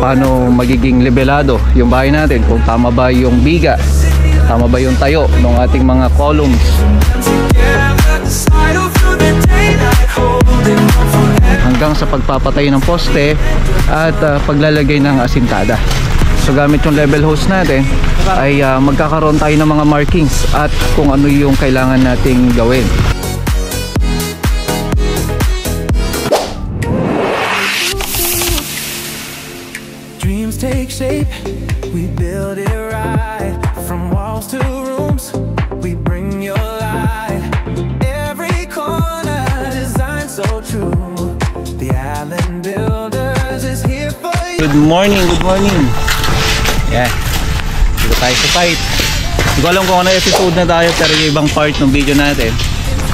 paano magiging lebelado yung bahay natin, kung tama ba yung biga, tama ba yung tayo ng ating mga columns, hanggang sa pagpapatay ng poste at paglalagay ng asintada. So gamit yung level hose natin ay magkakaroon tayo ng mga markings at kung ano yung kailangan nating gawin. Dreams take shape, we build it right. From walls to rooms, we bring your light. Every corner designed so true. The Allen Builders is here for you. Good morning, good morning. Yeah, dito tayo sa site. Hindi ko alam kung ano episode na tayo, pero yung ibang part ng video natin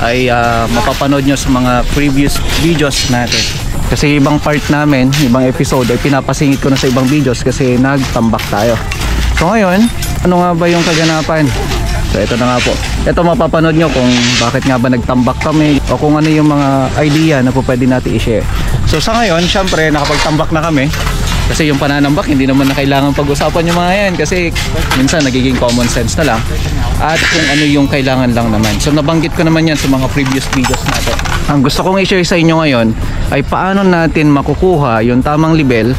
ay mapapanood nyo sa mga previous videos natin. Kasi ibang part namin, ibang episode ay pinapasingit ko na sa ibang videos kasi nagtambak tayo. So ngayon, ano nga ba yung kaganapan? So ito na nga po. Ito mapapanood nyo kung bakit nga ba nagtambak kami o kung ano yung mga idea na po pwede natin i-share. So sa ngayon, syempre nakapagtambak na kami. Kasi yung pananambak, hindi naman na kailangan pag-usapan yung mga yan. Kasi minsan nagiging common sense na lang. At kung ano yung kailangan lang naman. So nabanggit ko naman yan sa mga previous videos natin. Ang gusto kong i-share sa inyo ngayon ay paano natin makukuha yung tamang level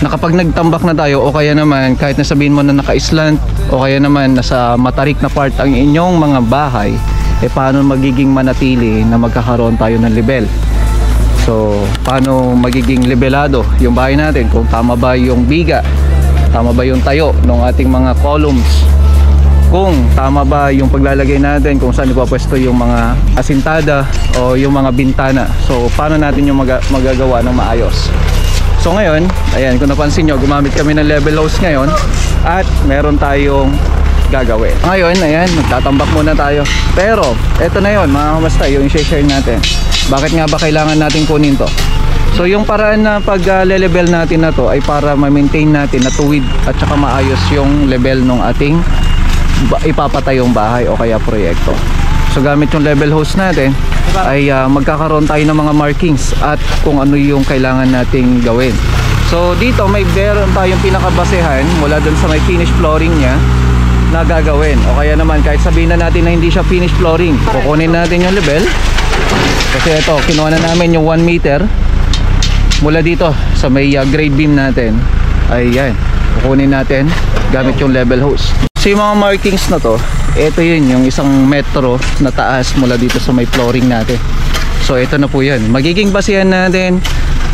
na kapag nagtambak na tayo o kaya naman kahit nasabihin mo na naka-islant o kaya naman nasa matarik na part ang inyong mga bahay, paano magiging manatili na magkakaroon tayo ng level. So paano magiging lebelado yung bahay natin, kung tama ba yung biga, tama ba yung tayo ng ating mga columns, kung tama ba yung paglalagay natin, kung saan ipapwesto yung mga asintada o yung mga bintana. So paano natin yung magagawa ng maayos. So ngayon, ayan, kung napansin nyo, gumamit kami ng level hose ngayon at meron tayong gagawin. Ngayon, ayan, magtatambak muna tayo. Pero eto na yun mga kamasta, yung i-share natin. Bakit nga ba kailangan natin kunin to? So yung paraan na pag-level natin na to ay para ma-maintain natin na tuwid at saka maayos yung level ng ating ipapatayong bahay o kaya proyekto. So gamit yung level hose natin ay magkakaroon tayo ng mga markings at kung ano yung kailangan nating gawin. So dito may meron tayong pinakabasehan mula dun sa may finish flooring nya na gagawin. O kaya naman kahit sabihin na natin na hindi siya finish flooring, kukunin natin yung level. Kasi ito, kinuha na namin yung 1 meter mula dito sa may grade beam natin. Ayan, kukunin natin gamit yung level hose. So yung mga markings na to, ito yun, yung 1 metro na taas mula dito sa may flooring natin. So ito na po yan. Magiging basihan natin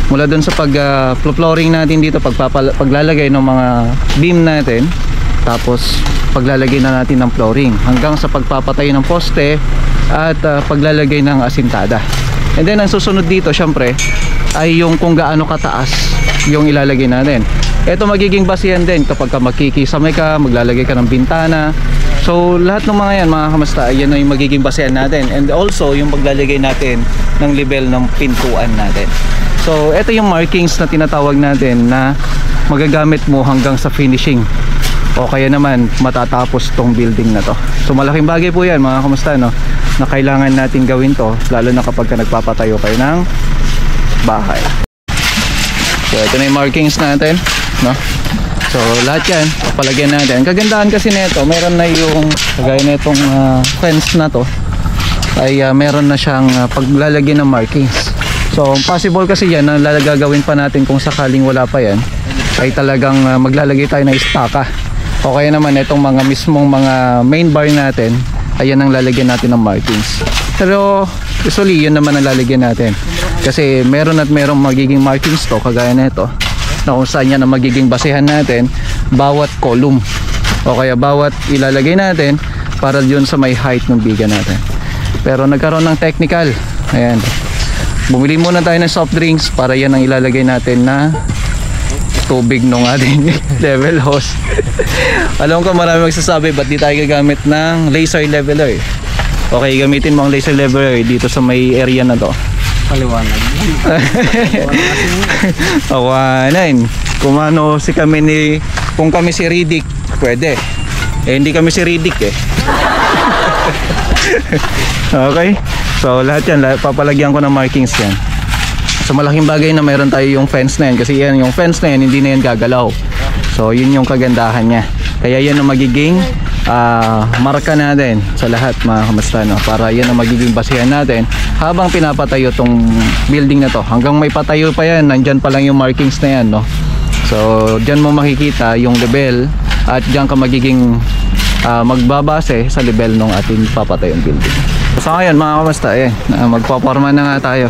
mula dun sa pag-flooring natin dito, paglalagay ng mga beam natin. Tapos paglalagay na natin ng flooring hanggang sa pagpapatay ng poste at paglalagay ng asintada. And then ang susunod dito syempre ay yung kung gaano kataas yung ilalagay natin. Ito magiging basihan din kapag magkikisamay ka, maglalagay ka ng bintana. So lahat ng mga yan mga kamasta, yan na yung magiging basihan natin. And also yung paglalagay natin ng level ng pintuan natin. So ito yung markings na tinatawag natin na magagamit mo hanggang sa finishing o kaya naman matatapos tong building na to. So malaking bagay po yan mga kamusta, no, na kailangan natin gawin to, lalo na kapag nagpapatayo kayo ng bahay. So ito na yung markings natin, no? So lahat yan papalagyan natin. Kagandahan kasi nito, meron na yung kagaya nitong fence na to ay meron na siyang paglalagyan ng markings. So possible kasi yan na gagawin pa natin kung sakaling wala pa yan ay talagang maglalagay tayo ng istaka. O kaya naman itong mga mismong mga main bar natin, ayan ang lalagyan natin ng markings. Pero usually yun naman ang lalagyan natin. Kasi meron at merong magiging markings to, kagaya na ito, na kung saan yan ang magiging basehan natin bawat column. O kaya bawat ilalagay natin para yun sa may height ng biga natin. Pero nagkaroon ng technical. Ayan. Bumili muna tayo ng soft drinks para yan ang ilalagay natin na tubig nung ating level hose. Alam ko marami magsasabi, ba't di tayo gagamit ng laser leveler? Okay, gamitin mo ang laser leveler dito sa may area na to. Paliwanag. Awanan. Kung ano si kami ni, kung kami si Riddick, pwede. Hindi kami si Riddick eh. Okay? So lahat yan, papalagyan ko ng markings yan. So malaking bagay na meron tayo yung fence na yan, kasi yan, yung fence na yan, hindi na yan gagalaw. So yun yung kagandahan niya. Kaya yan ang magiging marka natin sa lahat, mga kamusta, no? Para yan ang magiging basihan natin habang pinapatayo tong building na to. Hanggang may patayo pa yan, nandyan pa lang yung markings na yan, no? So dyan mo makikita yung level at dyan ka magiging magbabase sa level ng ating papatayong building. So ngayon, mga kamusta, magpaporma na nga tayo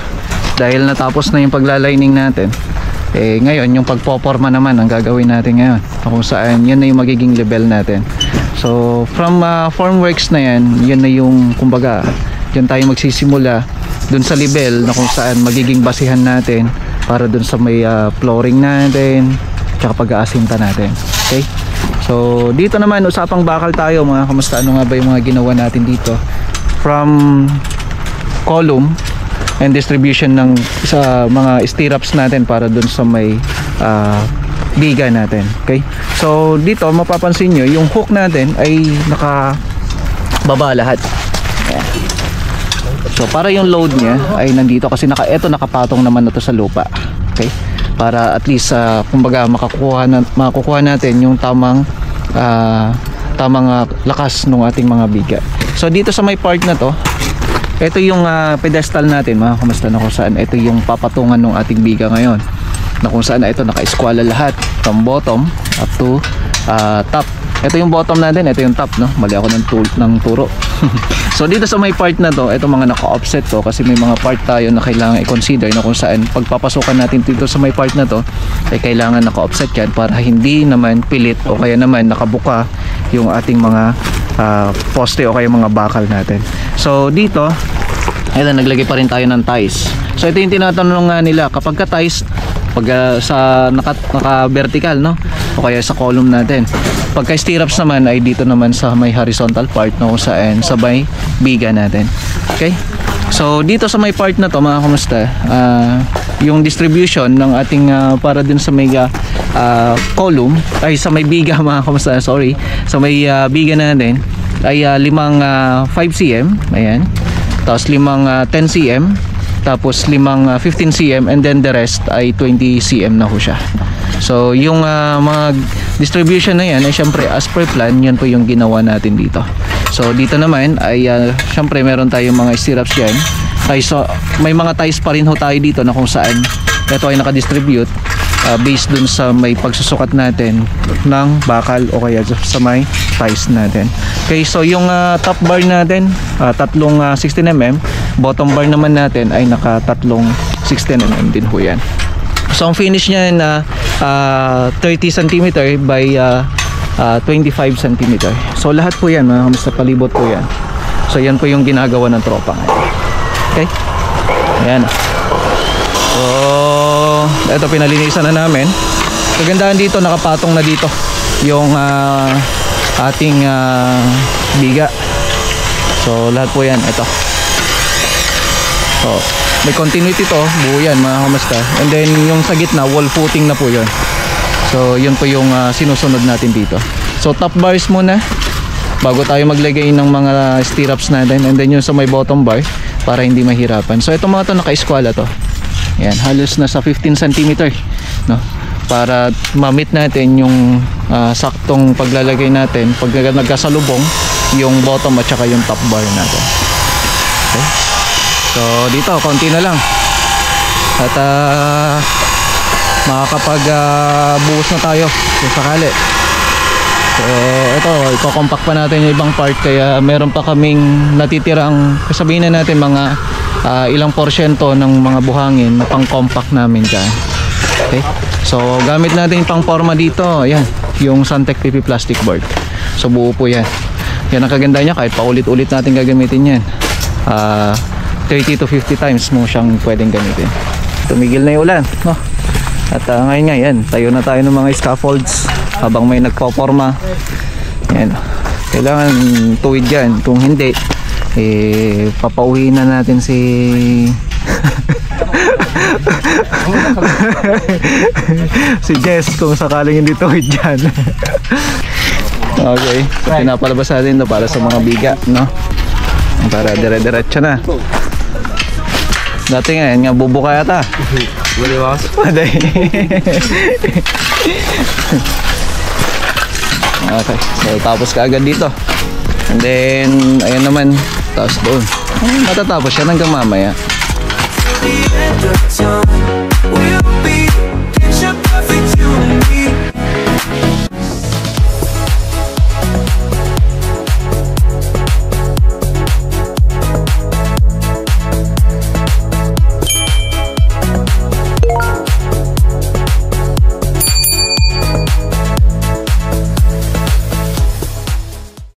dahil natapos na yung paglalining natin. Ngayon yung pagpoporma naman ang gagawin natin ngayon, kung saan yan na yung magiging level natin. So from formworks na yan na yung kumbaga yan tayo magsisimula dun sa level na kung saan magiging basihan natin para dun sa may flooring natin tsaka pag-aasinta natin. Okay, so dito naman usapang bakal tayo, mga kamusta. Ano nga ba yung mga ginawa natin dito from column and distribution ng sa mga stirrups natin para dun sa may biga natin. Okay, so dito mapapansin nyo yung hook natin ay nakababa lahat. Ayan. So para yung load nya ay nandito kasi nakapatong naman na to sa lupa. Okay, para at least kumbaga makakuha natin yung tamang lakas ng ating mga biga. So dito sa may part na to, ito yung pedestal natin, mga kamusta, na kung saan ito yung papatungan ng ating biga ngayon, na kung saan ito naka-eskwala lahat from bottom up to top. Ito yung bottom natin, ito yung top, no? Mali ako ng turo. So dito sa may part na to, ito mga naka-offset to kasi may mga part tayo na kailangan i-consider na kung saan pagpapasukan natin dito sa may part na to ay kailangan naka-offset yan para hindi naman pilit o kaya naman nakabuka yung ating mga poste o kaya mga bakal natin. So dito, ito naglagay pa rin tayo ng ties. So ito yung tinatanong nga nila, kapag ka ties, pag sa naka-vertical, no? O kaya sa column natin. Pagka stirrups naman ay dito naman sa may horizontal part, no? Saan sa may biga natin. Okay? So dito sa may part na to, mga kamusta, yung distribution ng ating para dun sa may column ay sa may biga, mga kamusta, sorry, sa may biga natin ay 5 cm, ayan, tapos 5 10 cm, tapos 5 15 cm, and then the rest ay 20 cm na ho siya. So yung mga distribution na yan ay syempre as per plan, yan po yung ginawa natin dito. So dito naman ay syempre meron tayong mga stirrups dyan. So may mga ties pa rin ho tayo dito na kung saan ito ay nakadistribute based dun sa may pagsusukat natin ng bakal o kaya sa may ties natin. Okay, so yung top bar natin tatlong 16mm, bottom bar naman natin ay naka tatlong 16mm din ho yan. So ang finish niya na 30 cm by 25 cm. So lahat po yan, sa palibot po yan. So yan po yung ginagawa ng tropa ngayon. Okay, ayan. So ito pinalinisan na namin. Kagandahan dito, nakapatong na dito yung ating biga. So lahat po yan, ito. So may continuity to, buo yan, mga kamusta. And then yung sa gitna, wall footing na po yun. So yun po yung sinusunod natin dito. So top bars muna bago tayo maglagay ng mga stirrups natin, and then yung sa may bottom bar para hindi mahirapan. So ito mga to, naka-eskwala to. Yan, halos na sa 15 cm, no? Para ma-meet natin yung saktong paglalagay natin pag nagkasalubong yung bottom at saka yung top bar natin. Okay? So dito, konti na lang at makakapag buhos na tayo kung sakali. So ito, i-compact pa natin yung ibang part, kaya meron pa kaming natitirang, sabihin na natin mga ilang porsyento ng mga buhangin na pang compact namin dyan. Okay, so gamit natin yung pang forma dito, ayan, yung Suntech PP plastic board. So buo po yan. Yan ang kaganda niya, kahit paulit-ulit natin gagamitin yan. 30 to 50 times mo siyang pwedeng gamitin. Tumigil na yung ulan, no? At ngayon nga yan, tayo na tayo ng mga scaffolds habang may nagpo-forma. Yan, kailangan tuwid yan. Kung hindi, papauwiin na natin si si Jess kung sakaling hindi tuwid dyan. Okay, so pinapalabas natin ito para sa mga biga, no? Para dire-diretso na. Dati nga, yan nga bubuka yata. Boleh mas? Paday. Okay, so tapos ka agad dito. And then, ayun naman, tapos doon. Matatapos yan hanggang mamaya. The end of time.